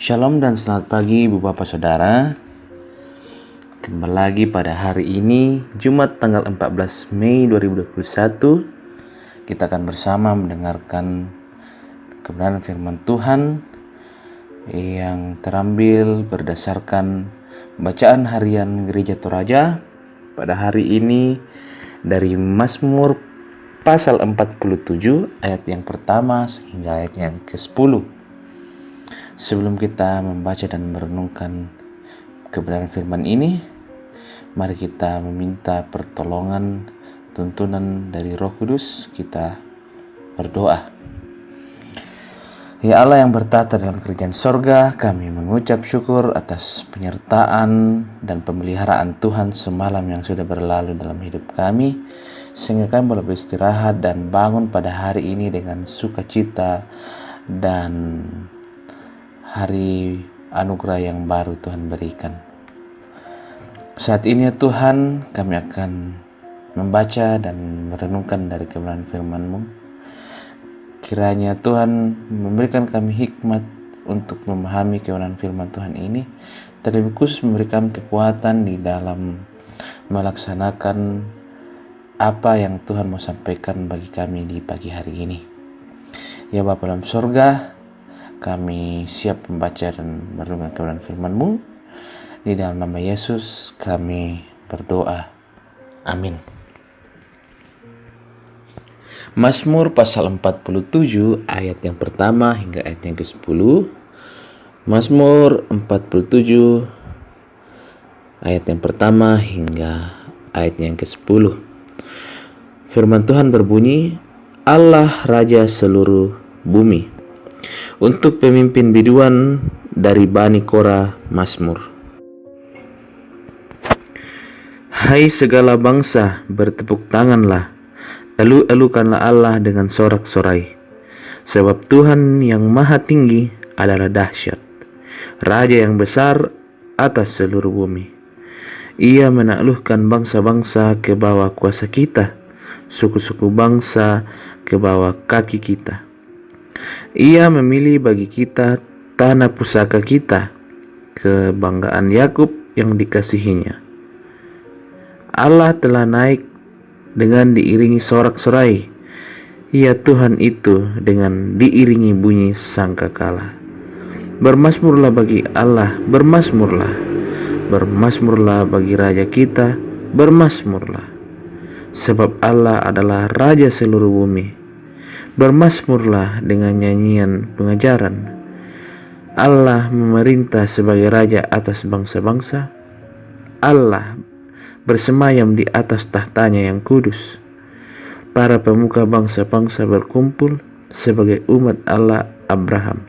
Shalom dan selamat pagi Ibu Bapak Saudara. Kembali lagi pada hari ini Jumat tanggal 14 Mei 2021. Kita akan bersama mendengarkan kebenaran firman Tuhan yang terambil berdasarkan bacaan harian Gereja Toraja pada hari ini dari Mazmur pasal 47 ayat yang pertama hingga ayat yang ke-10. Sebelum kita membaca dan merenungkan kebenaran firman ini, mari kita meminta pertolongan tuntunan dari Roh Kudus. Kita berdoa. Ya Allah yang bertata dalam kerajaan sorga, kami mengucap syukur atas penyertaan dan pemeliharaan Tuhan semalam yang sudah berlalu dalam hidup kami, sehingga kami boleh beristirahat dan bangun pada hari ini dengan sukacita dan hari anugerah yang baru Tuhan berikan. Saat ini ya Tuhan, kami akan membaca dan merenungkan dari kebenaran firman-Mu. Kiranya Tuhan memberikan kami hikmat untuk memahami kebenaran firman Tuhan ini, terlebih khusus memberikan kekuatan di dalam melaksanakan apa yang Tuhan mau sampaikan bagi kami di pagi hari ini. Ya Bapa dalam sorga, kami siap membaca dan merenungkan kebenaran firman-Mu. Di dalam nama Yesus kami berdoa. Amin. Mazmur pasal 47 ayat yang pertama hingga ayat yang ke-10. Mazmur 47 ayat yang pertama hingga ayat yang ke-10. Firman Tuhan berbunyi, Allah Raja seluruh bumi. Untuk pemimpin biduan dari Bani Korah, Mazmur. Hai segala bangsa, bertepuk tanganlah, elu-elukanlah Allah dengan sorak-sorai. Sebab Tuhan yang maha tinggi adalah dahsyat, Raja yang besar atas seluruh bumi. Ia menaklukkan bangsa-bangsa ke bawah kuasa kita, suku-suku bangsa ke bawah kaki kita. Ia memilih bagi kita tanah pusaka kita, kebanggaan Yakub yang dikasihinya. Allah telah naik dengan diiringi sorak-sorai. Ya Tuhan itu dengan diiringi bunyi sangkakala. Bermazmurlah bagi Allah, bermazmurlah. Bermazmurlah bagi Raja kita, bermazmurlah. Sebab Allah adalah Raja seluruh bumi. Bermazmurlah dengan nyanyian pengajaran. Allah memerintah sebagai Raja atas bangsa-bangsa. Allah bersemayam di atas tahtanya yang kudus. Para pemuka bangsa-bangsa berkumpul sebagai umat Allah Abraham.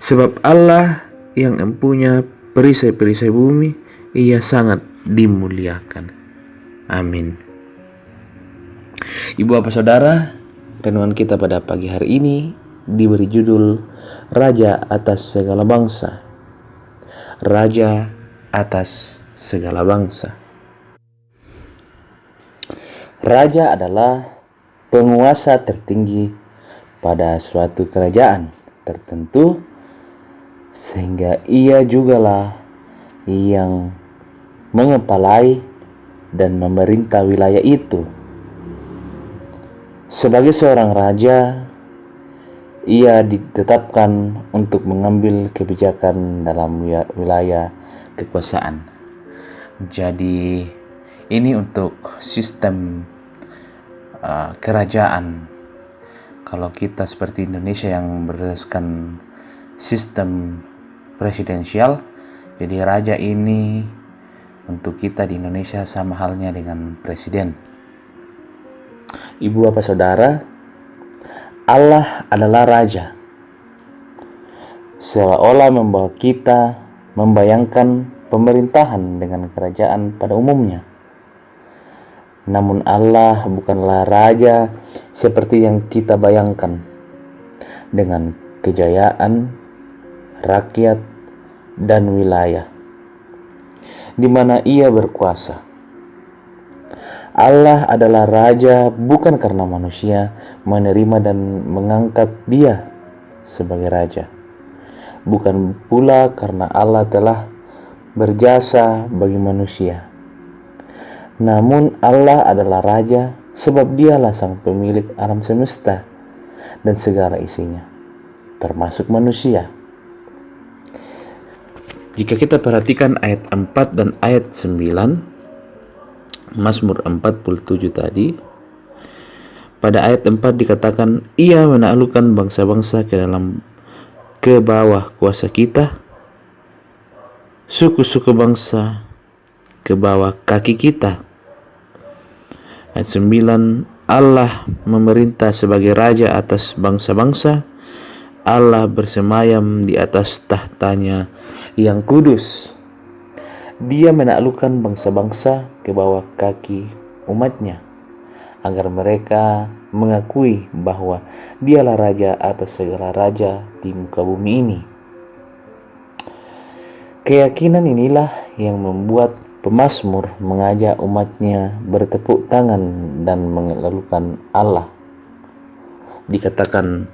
Sebab Allah yang empunya perisai-perisai bumi, Ia sangat dimuliakan. Amin. Ibu Bapak Saudara, renungan kita pada pagi hari ini diberi judul Raja atas segala bangsa. Raja atas segala bangsa. Raja adalah penguasa tertinggi pada suatu kerajaan tertentu, sehingga ia jugalah yang mengepalai dan memerintah wilayah itu. Sebagai seorang raja, ia ditetapkan untuk mengambil kebijakan dalam wilayah kekuasaan. Jadi ini untuk sistem kerajaan. Kalau kita seperti Indonesia yang berdasarkan sistem presidensial, jadi raja ini untuk kita di Indonesia sama halnya dengan presiden. Ibu Bapak Saudara, Allah adalah Raja. Seolah-olah membawa kita membayangkan pemerintahan dengan kerajaan pada umumnya. Namun Allah bukanlah Raja seperti yang kita bayangkan, dengan kejayaan, rakyat, dan wilayah, di mana Ia berkuasa. Allah adalah Raja bukan karena manusia menerima dan mengangkat Dia sebagai Raja. bukan pula karena Allah telah berjasa bagi manusia. Namun Allah adalah Raja sebab Dialah sang pemilik alam semesta dan segala isinya, termasuk manusia. Jika kita perhatikan ayat 4 dan ayat 9 Mazmur 47 tadi, pada ayat 4 dikatakan, Ia menaklukkan bangsa-bangsa ke bawah kuasa kita, suku-suku bangsa ke bawah kaki kita. Ayat 9, Allah memerintah sebagai raja atas bangsa-bangsa, Allah bersemayam di atas tahtanya yang kudus. Dia menaklukkan bangsa-bangsa ke bawah kaki umatnya, agar mereka mengakui bahwa Dialah Raja atas segala raja di muka bumi ini. Keyakinan inilah yang membuat pemazmur mengajak umatnya bertepuk tangan dan mengeluhkan Allah. Dikatakan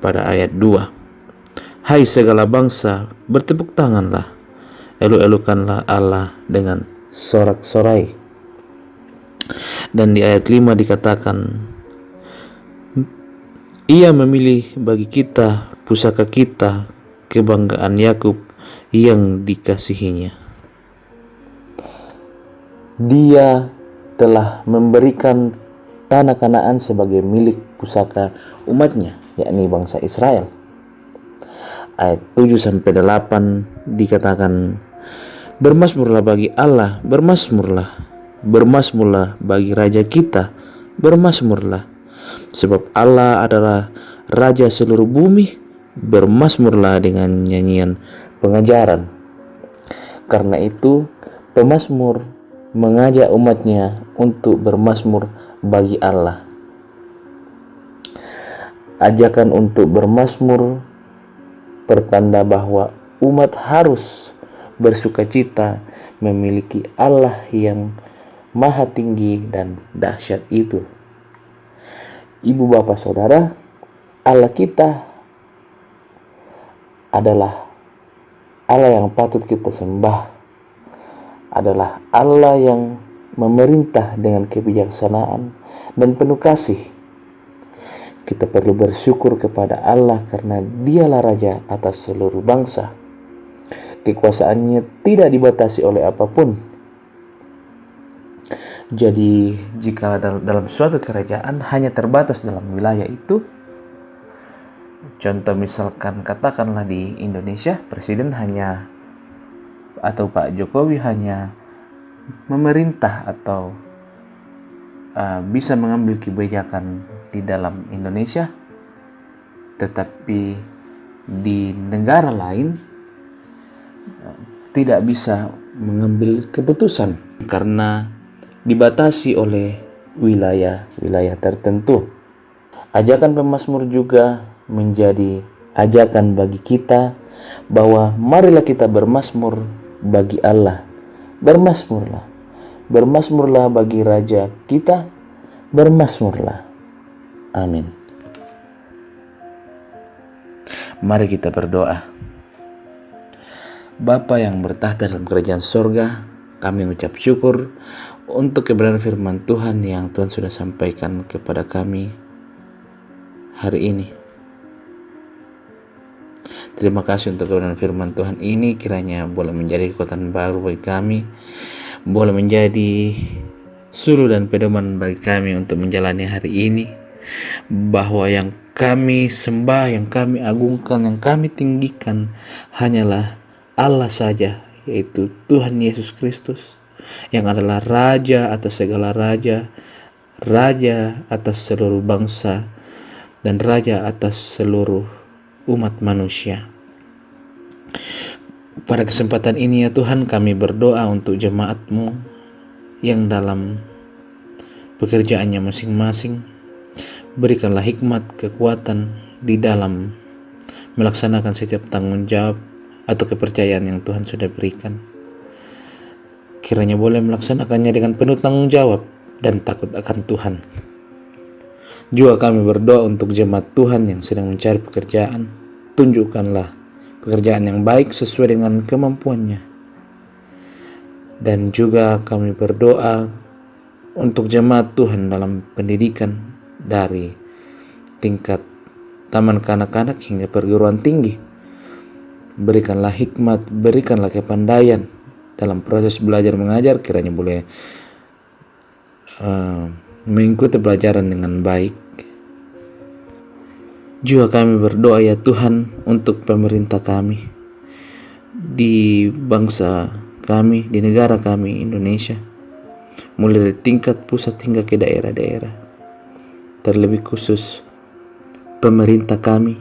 pada ayat 2, Hai segala bangsa, bertepuk tanganlah, elu-elukanlah Allah dengan sorak-sorai. Dan di ayat 5 dikatakan, Ia memilih bagi kita pusaka kita, kebanggaan Yakub yang dikasihinya. Dia telah memberikan tanah Kanaan sebagai milik pusaka umatnya, yakni bangsa Israel. Ayat 7-8 dikatakan, Bermazmurlah bagi Allah, bermazmurlah bagi Raja kita, bermazmurlah, sebab Allah adalah Raja seluruh bumi, bermazmurlah dengan nyanyian pengajaran. Karena itu, pemazmur mengajak umatnya untuk bermazmur bagi Allah. Ajakan untuk bermazmur pertanda bahwa umat harus bersukacita memiliki Allah yang maha tinggi dan dahsyat itu. Ibu bapak saudara, Allah kita adalah Allah yang patut kita sembah, adalah Allah yang memerintah dengan kebijaksanaan dan penuh kasih. Kita perlu bersyukur kepada Allah karena Dialah Raja atas seluruh bangsa. Kekuasaannya tidak dibatasi oleh apapun. Jadi jika dalam suatu kerajaan hanya terbatas dalam wilayah itu, contoh misalkan katakanlah di Indonesia, presiden hanya atau Pak Jokowi hanya memerintah atau bisa mengambil kebijakan di dalam Indonesia, tetapi di negara lain tidak bisa mengambil keputusan karena dibatasi oleh wilayah-wilayah tertentu. Ajakan pemazmur juga menjadi ajakan bagi kita bahwa marilah kita bermazmur bagi Allah. Bermazmurlah bagi Raja kita, bermazmurlah. Amin. Mari kita berdoa. Bapa yang bertahta dalam kerajaan sorga, kami mengucap syukur untuk kebenaran firman Tuhan yang Tuhan sudah sampaikan kepada kami hari ini. Terima kasih untuk kebenaran firman Tuhan ini, kiranya boleh menjadi kekuatan baru bagi kami, boleh menjadi suluh dan pedoman bagi kami untuk menjalani hari ini, bahwa yang kami sembah, yang kami agungkan, yang kami tinggikan hanyalah Allah saja, yaitu Tuhan Yesus Kristus, yang adalah Raja atas segala raja, Raja atas seluruh bangsa, dan Raja atas seluruh umat manusia. Pada kesempatan ini ya Tuhan, kami berdoa untuk jemaat-Mu yang dalam pekerjaannya masing-masing. Berikanlah hikmat, kekuatan di dalam melaksanakan setiap tanggung jawab atau kepercayaan yang Tuhan sudah berikan. Kiranya boleh melaksanakannya dengan penuh tanggung jawab dan takut akan Tuhan. Juga kami berdoa untuk jemaat Tuhan yang sedang mencari pekerjaan. Tunjukkanlah pekerjaan yang baik sesuai dengan kemampuannya. Dan juga kami berdoa untuk jemaat Tuhan dalam pendidikan dari tingkat taman kanak-kanak hingga perguruan tinggi. Berikanlah hikmat, berikanlah kepandaian dalam proses belajar mengajar, kiranya boleh mengikuti pelajaran dengan baik. Juga kami berdoa ya Tuhan untuk pemerintah kami di bangsa kami, di negara kami Indonesia, mulai dari tingkat pusat hingga ke daerah-daerah. Terlebih khusus pemerintah kami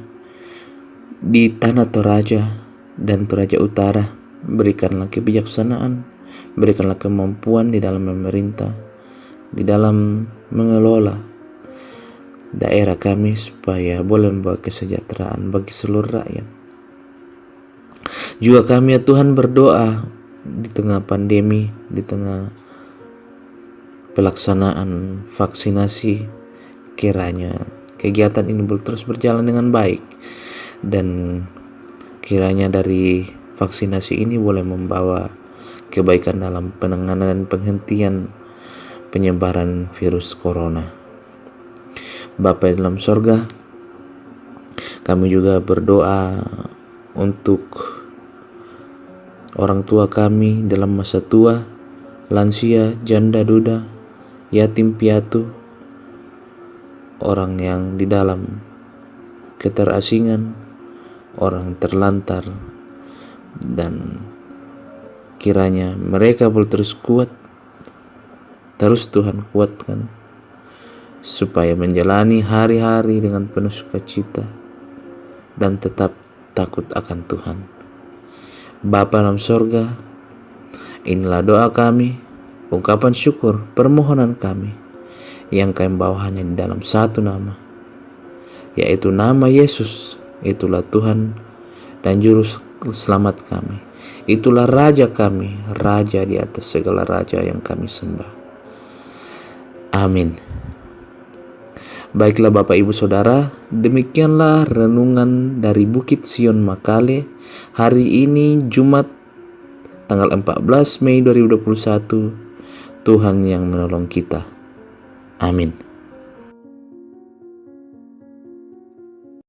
di Tanah Toraja dan Toraja Utara, berikanlah kebijaksanaan, berikanlah kemampuan di dalam memerintah, di dalam mengelola daerah kami supaya boleh membawa kesejahteraan bagi seluruh rakyat. Juga kami ya Tuhan berdoa di tengah pandemi, di tengah pelaksanaan vaksinasi, kiranya kegiatan ini boleh terus berjalan dengan baik, dan kiranya dari vaksinasi ini boleh membawa kebaikan dalam penanganan dan penghentian penyebaran virus corona. Bapa dalam sorga, kami juga berdoa untuk orang tua kami dalam masa tua, lansia, janda duda, yatim piatu, orang yang di dalam keterasingan, orang terlantar, dan kiranya mereka boleh terus kuat, terus Tuhan kuatkan supaya menjalani hari-hari dengan penuh sukacita dan tetap takut akan Tuhan. Bapa dalam sorga, inilah doa kami, ungkapan syukur, permohonan kami yang kami bawa hanya di dalam satu nama, yaitu nama Yesus. Itulah Tuhan dan Juru Selamat kami. Itulah Raja kami, Raja di atas segala raja yang kami sembah. Amin. Baiklah Bapak Ibu Saudara, demikianlah renungan dari Bukit Sion Makale hari ini Jumat tanggal 14 Mei 2021. Tuhan yang menolong kita. Amin.